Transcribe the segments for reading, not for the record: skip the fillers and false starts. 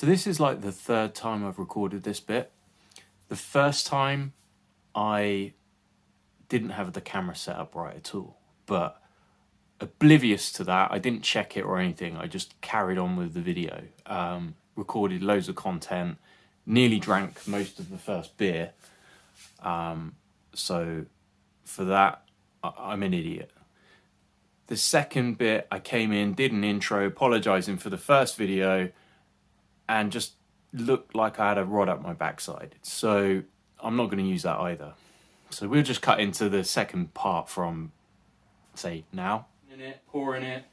So this is like the third time I've recorded this bit. The first time I didn't have the camera set up right at all, but oblivious to that, I didn't check it or anything. I just carried on with the video, recorded loads of content, nearly drank most of the first beer. So for that, I'm an idiot. The second bit, I came in, did an intro, apologising for the first video, and just looked like I had a rod up my backside. So I'm not going to use that either. So we'll just cut into the second part from, say, now. Pouring it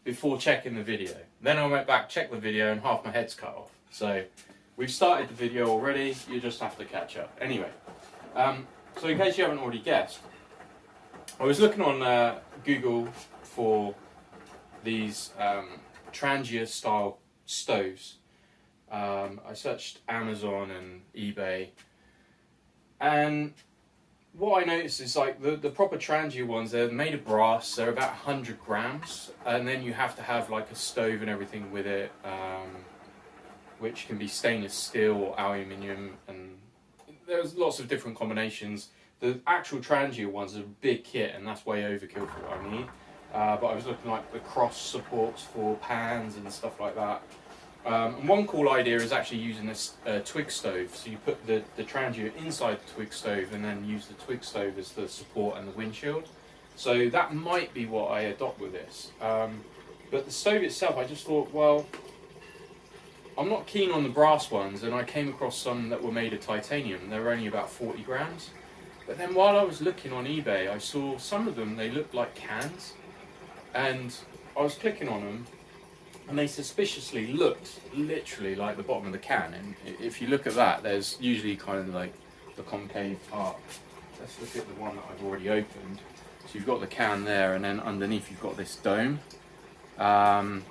before checking the video. Then I went back, checked the video, and half my head's cut off. So we've started the video already, you just have to catch up. Anyway, so in case you haven't already guessed, I was looking on Google for these Trangia style stoves. I searched Amazon and eBay, and what I noticed is like the proper Trangia ones, they're made of brass, they're about 100 grams, and then you have to have like a stove and everything with it, which can be stainless steel or aluminium, and there's lots of different combinations. The actual Trangia ones are a big kit, and that's way overkill for what I need. But I was looking like the cross supports for pans and stuff like that. And one cool idea is actually using a twig stove. So you put the Trangia inside the twig stove and then use the twig stove as the support and the windshield. So that might be what I adopt with this. But the stove itself, I just thought, well, I'm not keen on the brass ones, and I came across some that were made of titanium. They were only about 40 grams. But then while I was looking on eBay, I saw some of them, they looked like cans. And I was clicking on them, and they suspiciously looked literally like the bottom of the can. And if you look at that, there's usually kind of like the concave part. Let's look at the one that I've already opened. So you've got the can there, and then underneath you've got this dome. And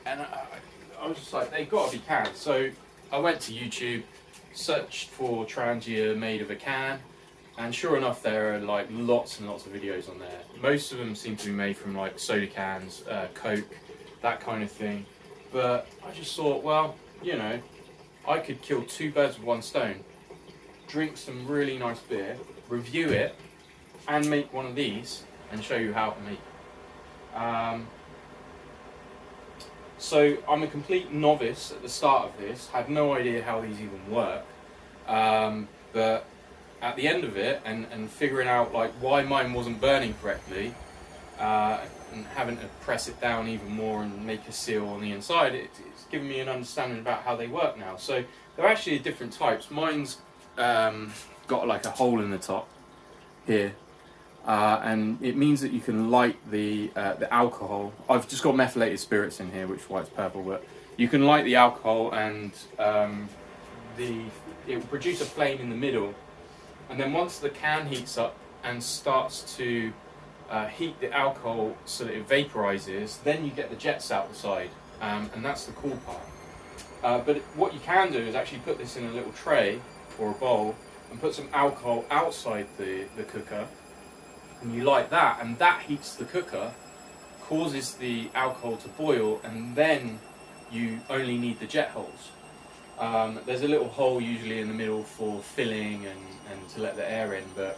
I was just like, they've got to be cans. So I went to YouTube, searched for Trangia made of a can, and sure enough, there are like lots and lots of videos on there. Most of them seem to be made from like soda cans, Coke, that kind of thing. But I just thought, well, you know, I could kill two birds with one stone, drink some really nice beer, review it, and make one of these and show you how to make it. So I'm a complete novice at the start of this, had no idea how these even work, but at the end of it, and figuring out like why mine wasn't burning correctly, and having to press it down even more and make a seal on the inside, it's given me an understanding about how they work now. So they're actually different types. Mine's got like a hole in the top here, and it means that you can light the alcohol. I've just got methylated spirits in here, which is why it's purple, but you can light the alcohol, and it will produce a flame in the middle. And then once the can heats up and starts to heat the alcohol so that it vaporizes, then you get the jets out the side, and that's the cool part. But what you can do is actually put this in a little tray or a bowl and put some alcohol outside the cooker, and you light that, and that heats the cooker, causes the alcohol to boil, and then you only need the jet holes. There's a little hole usually in the middle for filling and to let the air in, but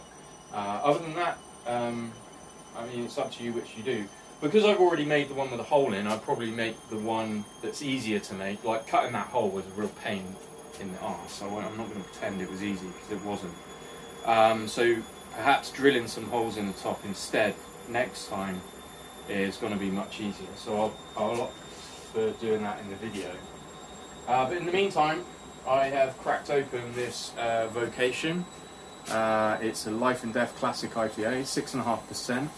other than that, I mean, it's up to you which you do. Because I've already made the one with a hole in, I'd probably make the one that's easier to make. Like cutting that hole was a real pain in the arse, so I'm not going to pretend it was easy, because it wasn't. So perhaps drilling some holes in the top instead next time is going to be much easier. So I'll opt for doing that in the video. But in the meantime, I have cracked open this Vocation. It's a Life and Death Classic IPA, 6.5%.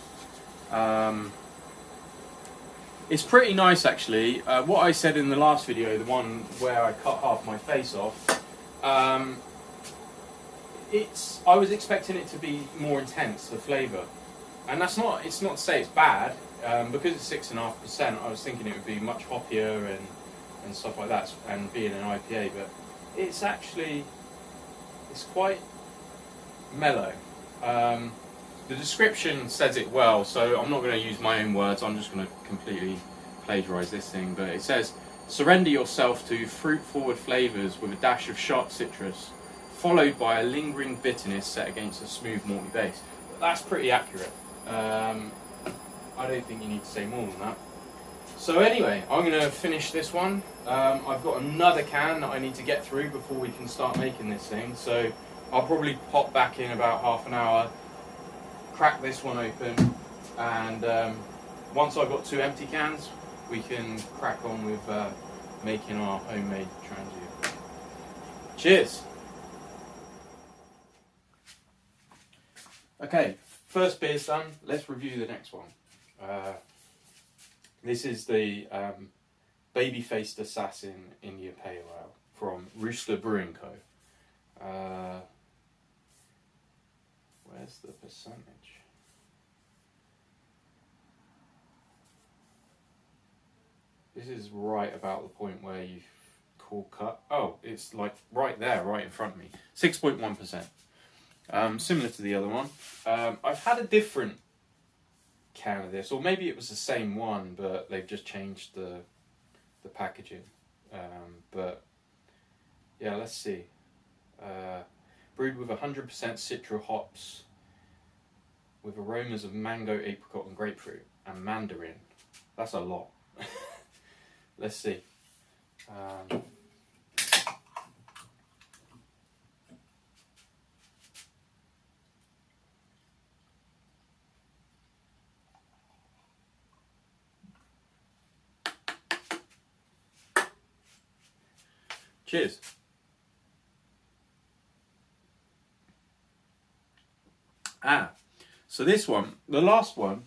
It's pretty nice actually. What I said in the last video, the one where I cut half my face off, I was expecting it to be more intense, the flavour. And it's not to say it's bad, because it's 6.5%, I was thinking it would be much hoppier and stuff like that, and being an IPA, but it's quite mellow. The description says it well, so I'm not going to use my own words, I'm just going to completely plagiarise this thing, but it says Surrender yourself to fruit-forward flavours with a dash of sharp citrus, followed by a lingering bitterness set against a smooth malty base. That's pretty accurate. I don't think you need to say more than that. So anyway, I'm going to finish this one. I've got another can that I need to get through before we can start making this thing. So I'll probably pop back in about half an hour, crack this one open, and once I've got 2 empty cans, we can crack on with making our homemade Trangia. Cheers! Okay, first beer's done. Let's review the next one. This is the Baby-Faced Assassin India Pale Ale from Rooster Brewing Co. Where's the percentage? This is right about the point where you call cut. Oh, it's like right there, right in front of me. 6.1%. Similar to the other one. I've had a different can of this, or maybe it was the same one, but they've just changed the packaging. But yeah, let's see. Brewed with 100% citra hops, with aromas of mango, apricot, and grapefruit, and mandarin. That's a lot. Let's see. Cheers. So this one, the last one,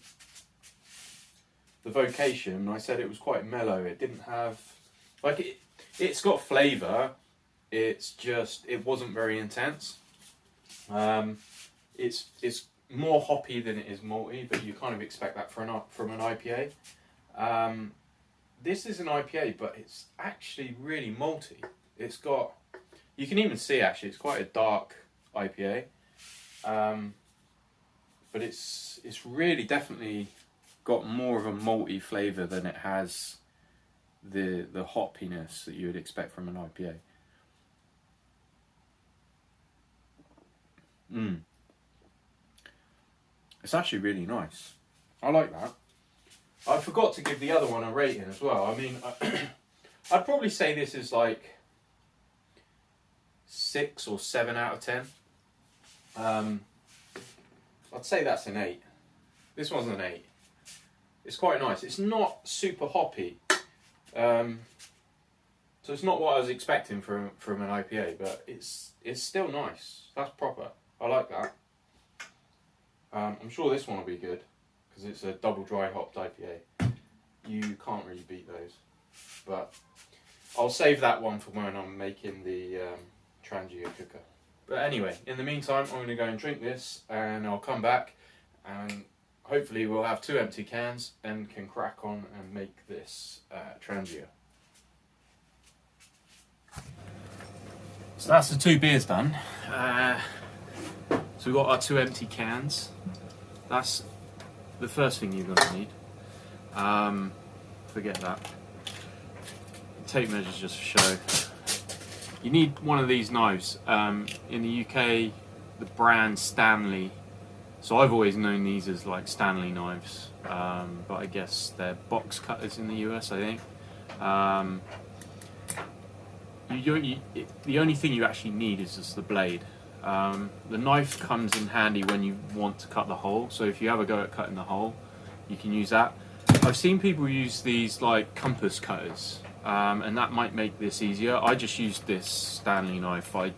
the Vocation, I said it was quite mellow. It didn't have, like, it's got flavour. It's just, it wasn't very intense. It's more hoppy than it is malty, but you kind of expect that from an IPA. This is an IPA, but it's actually really malty. It's got, you can even see actually, it's quite a dark IPA. But it's really definitely got more of a malty flavour than it has the hoppiness that you would expect from an IPA. It's actually really nice. I like that. I forgot to give the other one a rating as well. I mean, I'd probably say this is like 6 or 7 out of 10. I'd say that's an 8. This one's an 8. It's quite nice. It's not super hoppy. So it's not what I was expecting from an IPA, but it's still nice. That's proper. I like that. I'm sure this one will be good because it's a double dry hopped IPA. You can't really beat those. But I'll save that one for when I'm making the Trangia cooker. But anyway, in the meantime, I'm going to go and drink this, and I'll come back, and hopefully we'll have 2 empty cans and can crack on and make this Trangia. So that's the 2 beers done. So we've got our 2 empty cans. That's the first thing you're going to need. Forget that. Tape measures just for show. You need one of these knives. In the UK, the brand Stanley. So I've always known these as like Stanley knives, but I guess they're box cutters in the US, I think. The only thing you actually need is just the blade. The knife comes in handy when you want to cut the hole. So if you have a go at cutting the hole, you can use that. I've seen people use these like compass cutters. And that might make this easier. I just used this Stanley knife. I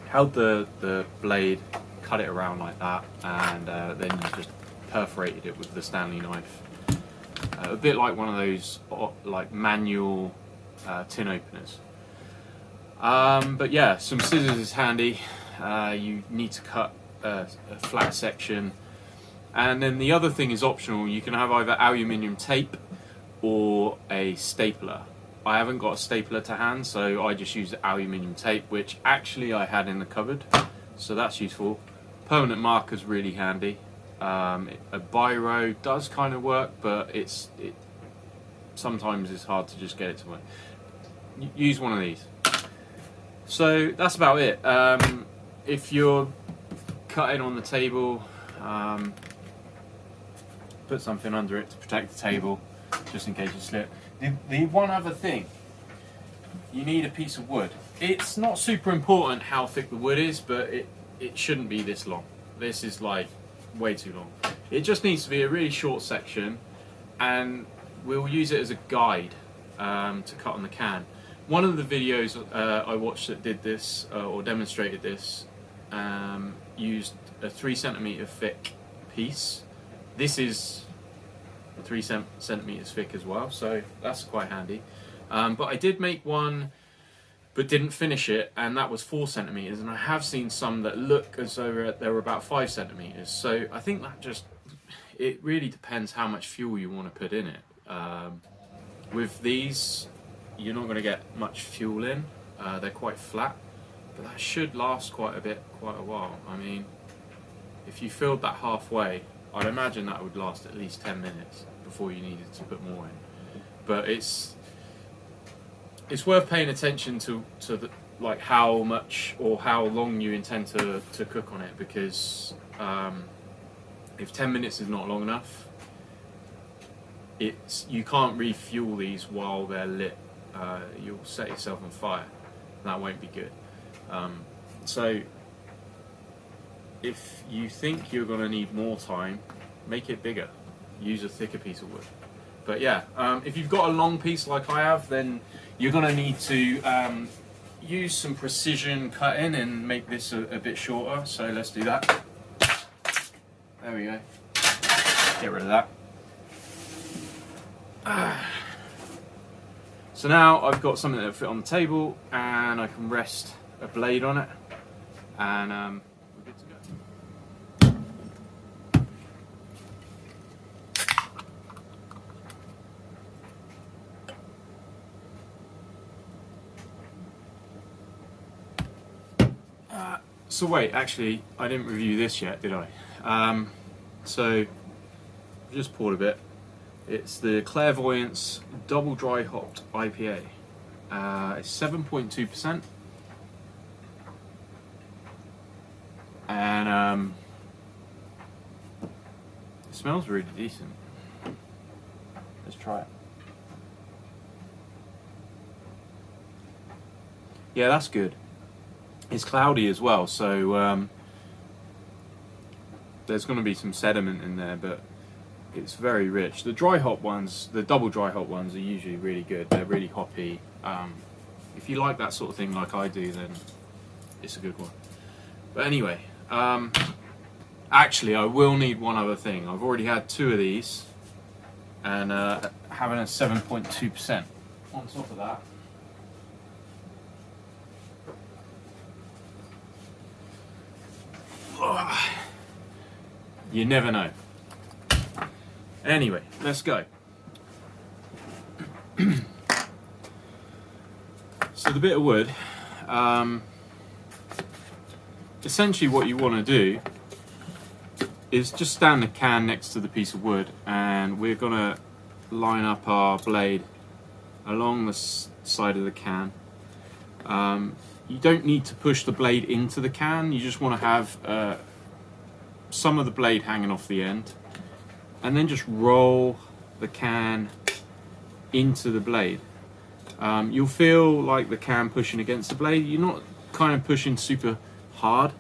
held the blade, cut it around like that, and then you just perforated it with the Stanley knife. A bit like one of those like manual tin openers. But yeah, some scissors is handy. You need to cut a flat section. And then the other thing is optional. You can have either aluminium tape or a stapler. I haven't got a stapler to hand, so I just use aluminium tape, which actually I had in the cupboard, so that's useful. Permanent marker's really handy. A biro does kind of work, but sometimes it's hard to just get it to work. Use one of these. So that's about it. If you're cutting on the table, put something under it to protect the table, just in case you slip. The one other thing, you need a piece of wood. It's not super important how thick the wood is, but it shouldn't be this long. This is like way too long. It just needs to be a really short section, and we'll use it as a guide to cut on the can. One of the videos I watched that did this or demonstrated this used a 3 centimeter thick piece. This is 3 centimeters thick as well, so that's quite handy. But I did make one but didn't finish it, and that was 4 centimeters, and I have seen some that look as though they were about 5 centimeters. So I think that it really depends how much fuel you want to put in it. With these, you're not going to get much fuel in. They're quite flat, but that should last quite a while. I mean, if you filled that halfway, I'd imagine that would last at least 10 minutes before you needed to put more in. But it's worth paying attention to like how much or how long you intend to cook on it, because if 10 minutes is not long enough, you can't refuel these while they're lit. You'll set yourself on fire. That won't be good. So if you think you're going to need more time, make it bigger. Use a thicker piece of wood. But yeah, if you've got a long piece like I have, then you're going to need to use some precision cutting and make this a bit shorter. So let's do that. There we go. Get rid of that. So now I've got something that'll fit on the table, and I can rest a blade on it, and we're good to go. So wait, actually, I didn't review this yet, did I? So I've just poured a bit. It's the Clairvoyance Double Dry Hopped IPA. It's 7.2%, and it smells really decent. Let's try it. Yeah, that's good. It's cloudy as well, so there's going to be some sediment in there, but it's very rich. The dry hop ones, the double dry hop ones, are usually really good. They're really hoppy. If you like that sort of thing like I do, then it's a good one. But anyway, actually I will need one other thing. I've already had 2 of these, and having a 7.2% on top of that. You never know. Anyway, let's go. So the bit of wood, essentially what you want to do is just stand the can next to the piece of wood, and we're going to line up our blade along the side of the can. You don't need to push the blade into the can, you just want to have some of the blade hanging off the end, and then just roll the can into the blade. You'll feel like the can pushing against the blade. You're not kind of pushing super hard.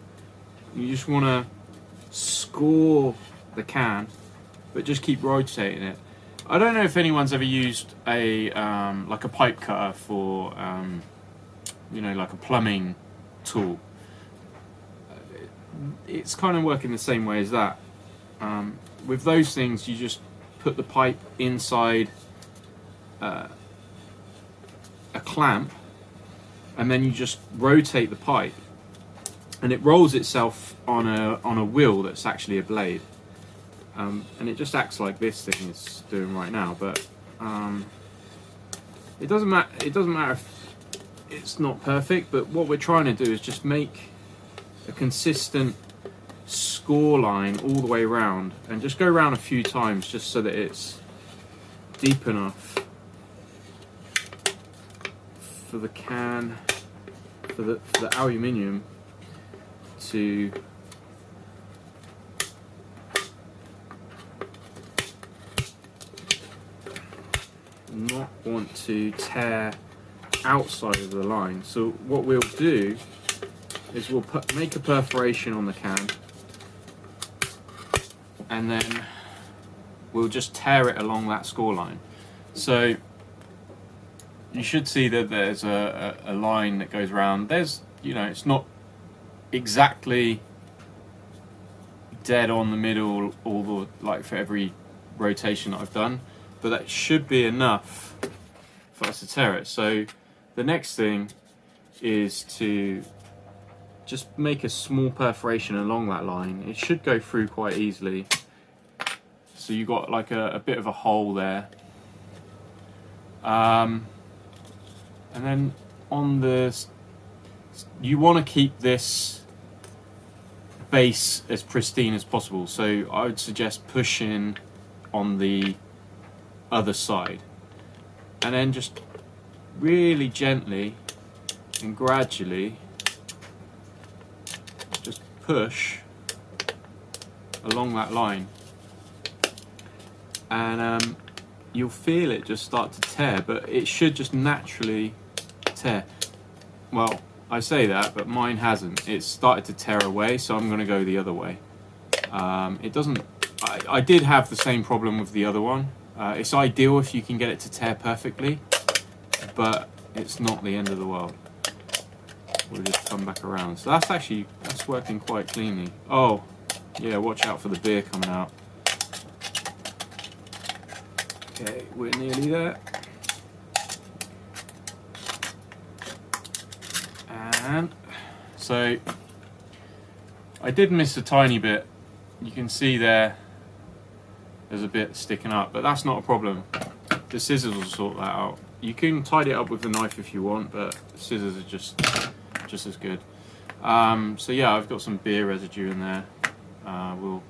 You just want to score the can, but just keep rotating it. I don't know if anyone's ever used a like a pipe cutter for you know, like a plumbing tool. It's kind of working the same way as that. With those things, you just put the pipe inside a clamp, and then you just rotate the pipe, and it rolls itself on a wheel that's actually a blade, and it just acts like this thing is doing right now. But it doesn't matter. It doesn't matter if it's not perfect. But what we're trying to do is just make a consistent score line all the way around, and just go around a few times just so that it's deep enough for the can, for the aluminium to not want to tear outside of the line. So what we'll do is we'll make a perforation on the can, and then we'll just tear it along that score line. So you should see that there's a line that goes around. There's, you know, it's not exactly dead on the middle all the, like, for every rotation that I've done, but that should be enough for us to tear it. So the next thing is to just make a small perforation along that line. It should go through quite easily. So you got like a bit of a hole there. And then on the, you want to keep this base as pristine as possible. So I would suggest pushing on the other side, and then just really gently and gradually just push along that line, and you'll feel it just start to tear, but it should just naturally tear. Well, I say that, but mine hasn't. It's started to tear away, so I'm going to go the other way. It doesn't. I did have the same problem with the other one. It's ideal if you can get it to tear perfectly, but it's not the end of the world. We'll just come back around. So that's working quite cleanly. Oh, yeah, watch out for the beer coming out. Okay, we're nearly there. And so I did miss a tiny bit. You can see there's a bit sticking up, but that's not a problem. The scissors will sort that out. You can tidy it up with the knife if you want, but the scissors are just as good. So yeah, I've got some beer residue in there. We'll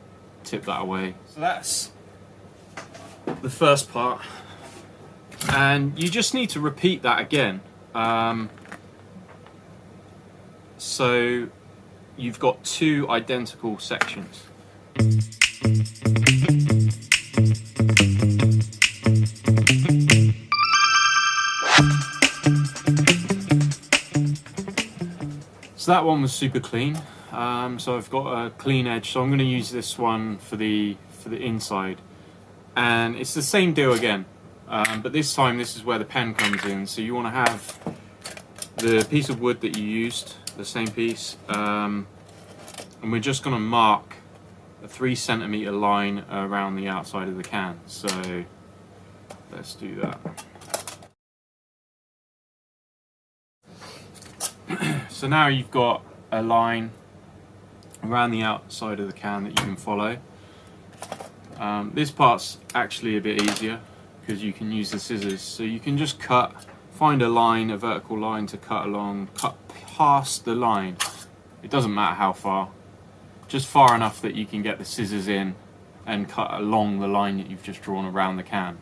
tip that away. So that's the first part, and you just need to repeat that again. So you've got two identical sections. So that one was super clean. So I've got a clean edge, so I'm going to use this one for the inside, and it's the same deal again, but this time this is where the pen comes in. So you want to have the piece of wood that you used, the same piece, and we're just going to mark a 3 centimeter line around the outside of the can. So let's do that. So now you've got a line around the outside of the can that you can follow. This part's actually a bit easier because you can use the scissors. So you can just find a line, a vertical line to cut along, cut past the line. It doesn't matter how far, just far enough that you can get the scissors in and cut along the line that you've just drawn around the can.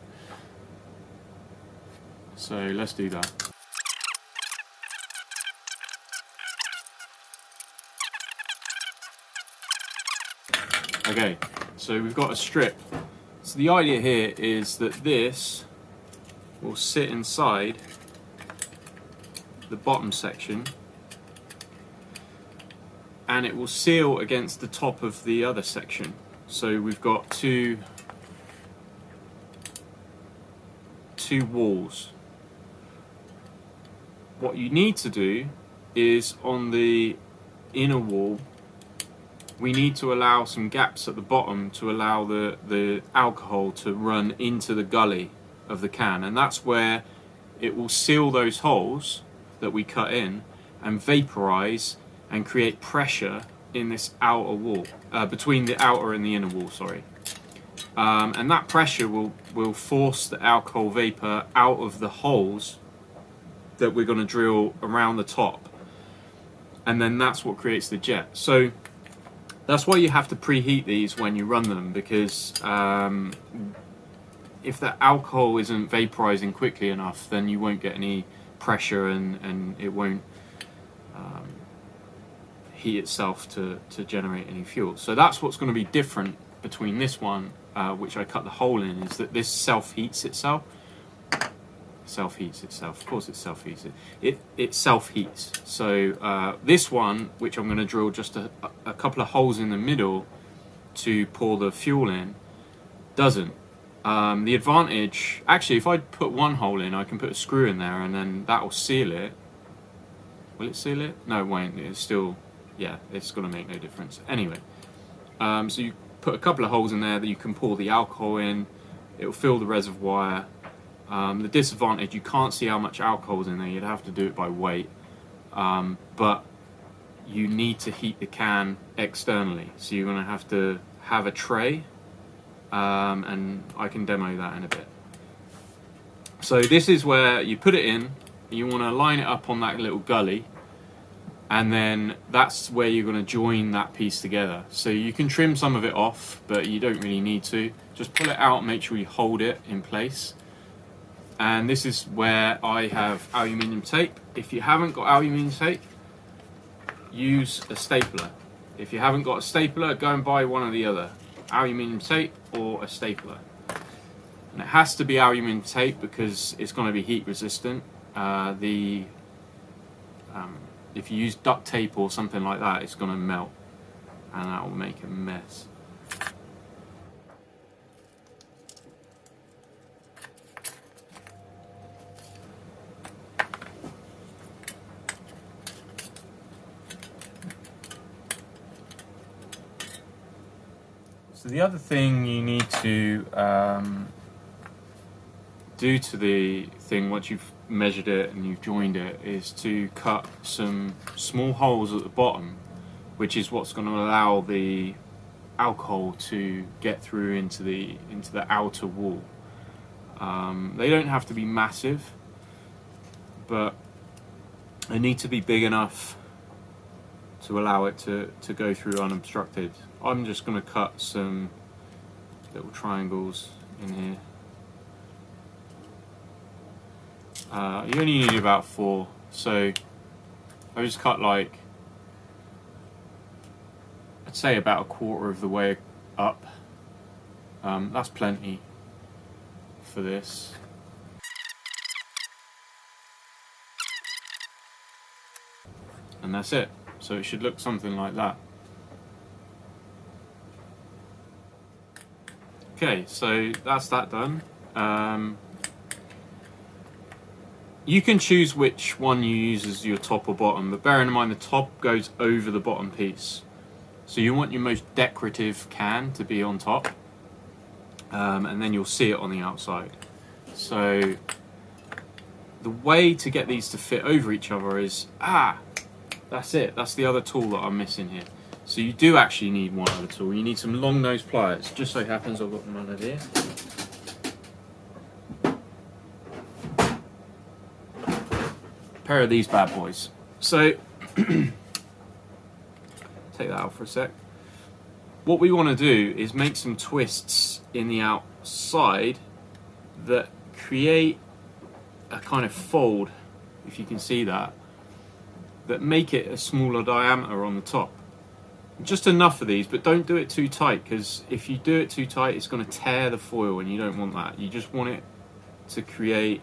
So let's do that. Okay, so we've got a strip. So the idea here is that this will sit inside the bottom section, and it will seal against the top of the other section. So we've got two walls. What you need to do is, on the inner wall, we need to allow some gaps at the bottom to allow the alcohol to run into the gully of the can, and that's where it will seal those holes that we cut in and vaporize and create pressure in this outer wall, between the outer and the inner wall, sorry. And that pressure will force the alcohol vapor out of the holes that we're going to drill around the top, and then that's what creates the jet. So that's why you have to preheat these when you run them, because if the alcohol isn't vaporizing quickly enough, then you won't get any pressure and it won't heat itself to generate any fuel. So that's what's going to be different between this one, which I cut the hole in, is that this self-heats itself. Self-heats itself. Of course it self-heats it. It self-heats. So this one, which I'm going to drill just a couple of holes in the middle to pour the fuel in, doesn't. The advantage, actually, if I put one hole in, I can put a screw in there and then that will seal it. Will it seal it? No, it won't. It's still, yeah, it's going to make no difference. Anyway, so you put a couple of holes in there that you can pour the alcohol in. It will fill the reservoir. The disadvantage, you can't see how much alcohol's in there. You'd have to do it by weight. But you need to heat the can externally. So you're going to have a tray. And I can demo that in a bit. So this is where you put it in. You want to line it up on that little gully, and then that's where you're going to join that piece together. So you can trim some of it off, but you don't really need to. Just pull it out, make sure you hold it in place. And this is where I have aluminium tape. If you haven't got aluminium tape, use a stapler. If you haven't got a stapler, go and buy one or the other. Aluminium tape or a stapler. And it has to be aluminium tape because it's going to be heat resistant. If you use duct tape or something like that, it's going to melt and that will make a mess. So the other thing you need to do to the thing once you've measured it and you've joined it is to cut some small holes at the bottom, which is what's going to allow the alcohol to get through into the outer wall. They don't have to be massive, but they need to be big enough to allow it to go through unobstructed. I'm just going to cut some little triangles in here. You only need about 4, so I just cut like, I'd say about 1/4 of the way up. That's plenty for this. And that's it. So it should look something like that. Okay, so that's that done. You can choose which one you use as your top or bottom, but bearing in mind the top goes over the bottom piece. So you want your most decorative can to be on top, and then you'll see it on the outside. So the way to get these to fit over each other is, that's it. That's the other tool that I'm missing here. So you do actually need one other tool. You need some long nose pliers. Just so happens I've got them under here. Pair of these bad boys. So take that out for a sec. What we want to do is make some twists in the outside that create a kind of fold, if you can see that make it a smaller diameter on the top. Just enough of these, but don't do it too tight, because if you do it too tight it's going to tear the foil and you don't want that. You just want it to create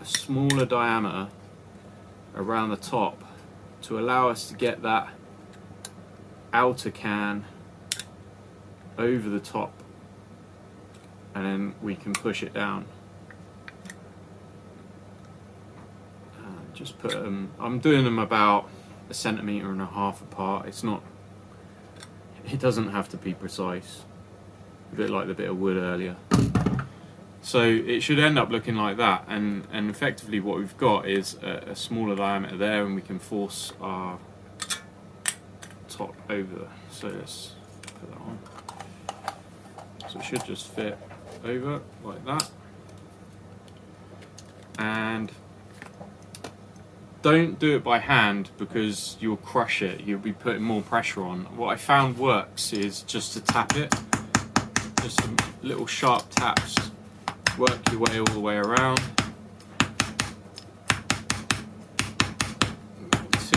a smaller diameter around the top to allow us to get that outer can over the top, and then we can push it down. Just put them, I'm doing them about 1.5 centimeters apart. It doesn't have to be precise, a bit like the bit of wood earlier. So it should end up looking like that, and effectively what we've got is a smaller diameter there, and we can force our top over. So let's put that on. So it should just fit over like that. And don't do it by hand because you'll crush it. You'll be putting more pressure on. What I found works is just to tap it. Just some little sharp taps. Work your way all the way around.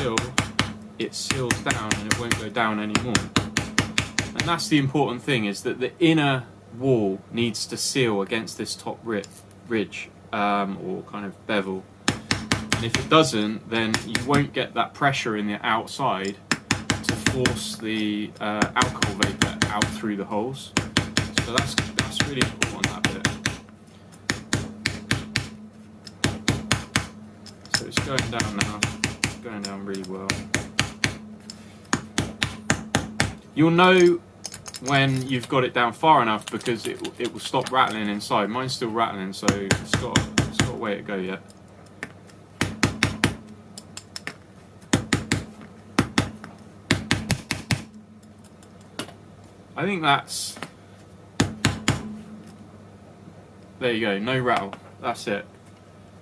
until it seals down and it won't go down anymore. And that's the important thing, is that the inner wall needs to seal against this top ridge or kind of bevel. And if it doesn't, then you won't get that pressure in the outside to force the alcohol vapor out through the holes. So that's really important, that bit. So it's going down now, it's going down really well. You'll know when you've got it down far enough because it will stop rattling inside. Mine's still rattling, so it's got a way to go yet. I think that's, there you go, no rattle, that's it.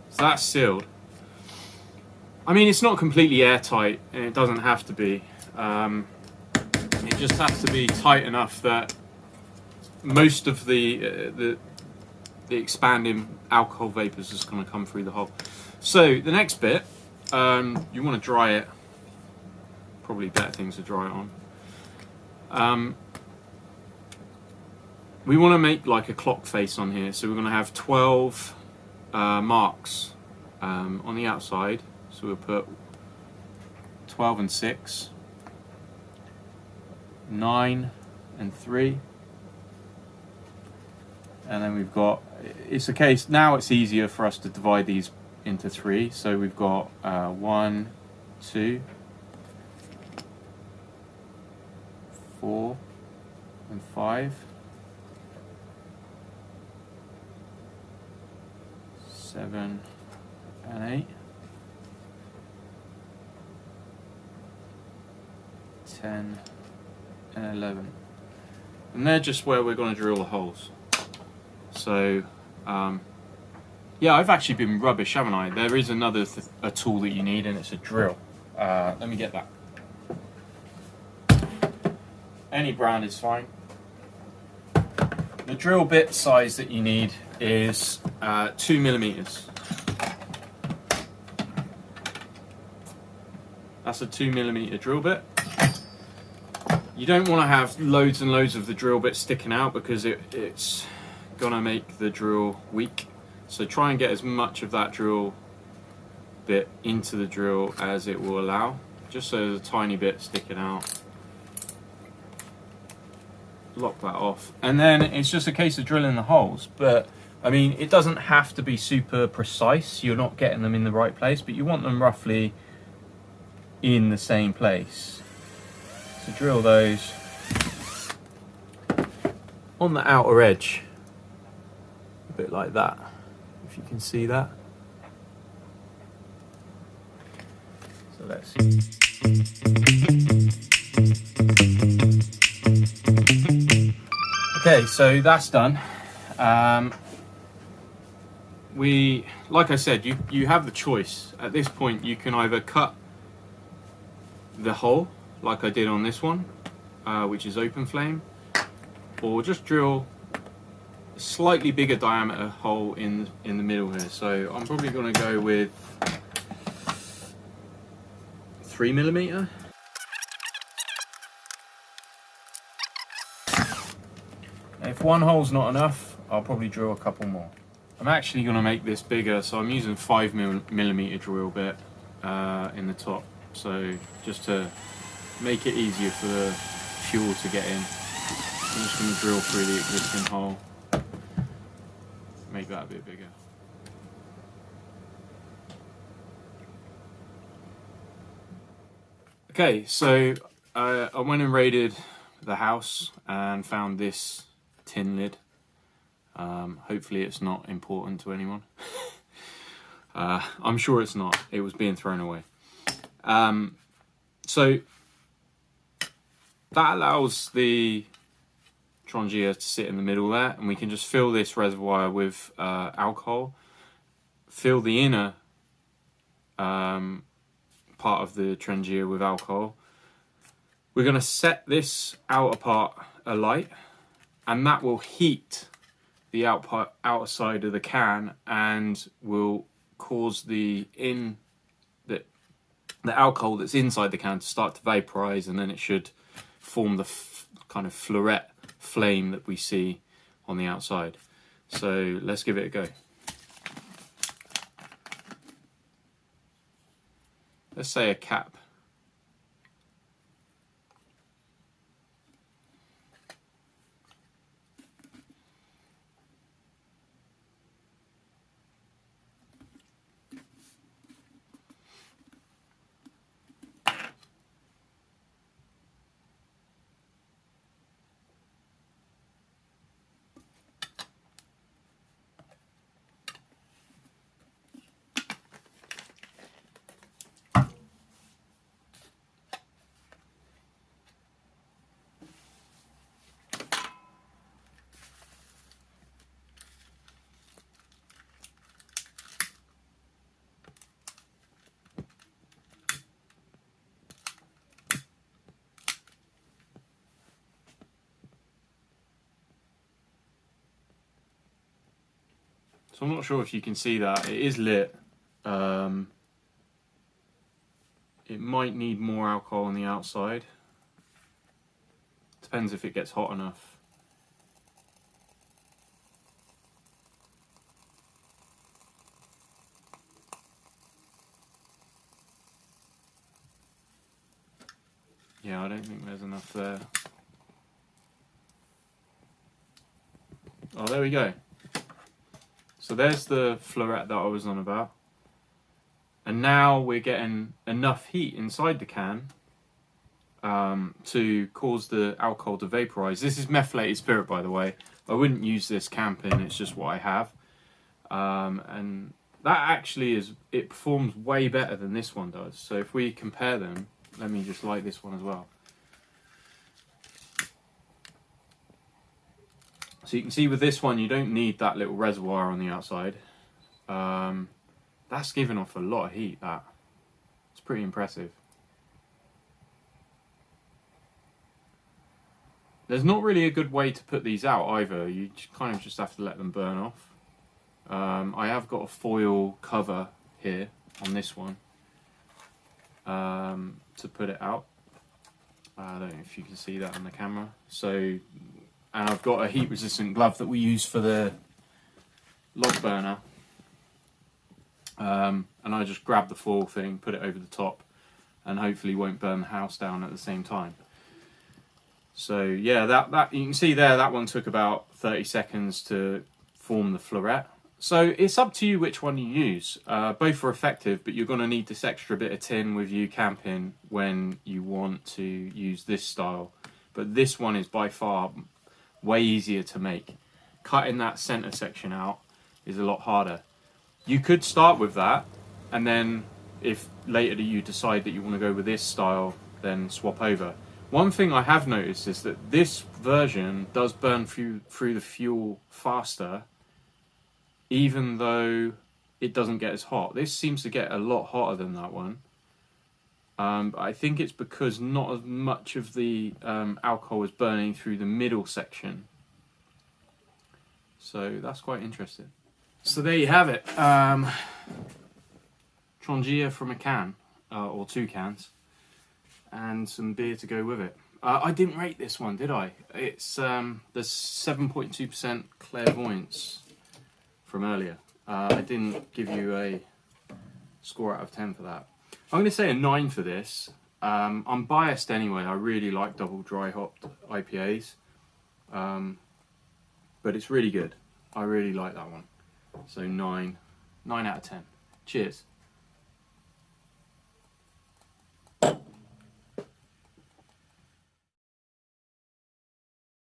So that's sealed. I mean, it's not completely airtight, and it doesn't have to be. It just has to be tight enough that most of the expanding alcohol vapor is just going to come through the hole. So the next bit, you want to dry it. Probably better things to dry it on. We want to make like a clock face on here, so we're going to have 12 marks on the outside. So we'll put 12 and 6, 9 and 3, and then we've got, it's a case, now it's easier for us to divide these into 3, so we've got 1, 2, 4 and 5, 7 and 8, 10 and 11, and they're just where we're going to drill the holes. So yeah, I've actually been rubbish, haven't I? There is another a tool that you need, and it's a drill. Let me get that. Any brand is fine. The drill bit size that you need is 2 millimeters. That's a 2 millimeter drill bit. You don't want to have loads and loads of the drill bit sticking out because it's gonna make the drill weak. So try and get as much of that drill bit into the drill as it will allow, just so there's a tiny bit sticking out. Lock that off, and then it's just a case of drilling the holes. But I mean, it doesn't have to be super precise. You're not getting them in the right place, but you want them roughly in the same place. So drill those on the outer edge, a bit like that, if you can see that. So let's see. Okay, so that's done. Like I said, you have the choice. At this point, you can either cut the hole, like I did on this one, which is open flame, or just drill a slightly bigger diameter hole in the middle here. So I'm probably going to go with 3 millimeter. If one hole's not enough, I'll probably drill a couple more. I'm actually going to make this bigger, so I'm using 5 millimeter drill bit in the top. So just to make it easier for the fuel to get in, I'm just going to drill through the existing hole, make that a bit bigger. Okay, so I went and raided the house and found this tin lid. Hopefully it's not important to anyone. I'm sure it's not. It was being thrown away. So that allows the Trangia to sit in the middle there, and we can just fill this reservoir with alcohol, fill the inner part of the Trangia with alcohol. We're going to set this outer part alight, and that will heat the outer side of the can and will cause the the alcohol that's inside the can to start to vaporize, and then it should form the kind of fluoret flame that we see on the outside. So let's give it a go. Let's say a cap. So I'm not sure if you can see that. It is lit. It might need more alcohol on the outside. Depends if it gets hot enough. Yeah, I don't think there's enough there. Oh, there we go. So there's the fluoret that I was on about. And now we're getting enough heat inside the can to cause the alcohol to vaporize. This is methylated spirit, by the way. I wouldn't use this camping, it's just what I have. And that actually it performs way better than this one does. So if we compare them, let me just light this one as well. So you can see with this one, you don't need that little reservoir on the outside. That's giving off a lot of heat, that. It's pretty impressive. There's not really a good way to put these out either. You kind of just have to let them burn off. I have got a foil cover here on this one to put it out. I don't know if you can see that on the camera. So, and I've got a heat resistant glove that we use for the log burner. And I just grab the foil thing, put it over the top, and hopefully won't burn the house down at the same time. So yeah, that you can see there, that one took about 30 seconds to form the fluoret. So it's up to you which one you use. Both are effective, but you're going to need this extra bit of tin with you camping when you want to use this style. But this one is by far way easier to make. Cutting that center section out is a lot harder. You could start with that, and then if later you decide that you want to go with this style, then swap over. One thing I have noticed is that this version does burn through the fuel faster, even though it doesn't get as hot. This seems to get a lot hotter than that one. I think it's because not as much of the alcohol is burning through the middle section. So that's quite interesting. So there you have it. Trangia from a can, or 2 cans, and some beer to go with it. I didn't rate this one, did I? It's the 7.2% clairvoyance from earlier. I didn't give you a score out of 10 for that. I'm going to say a 9 for this. I'm biased anyway. I really like double dry hopped IPAs, but it's really good. I really like that one. So 9 out of 10. Cheers.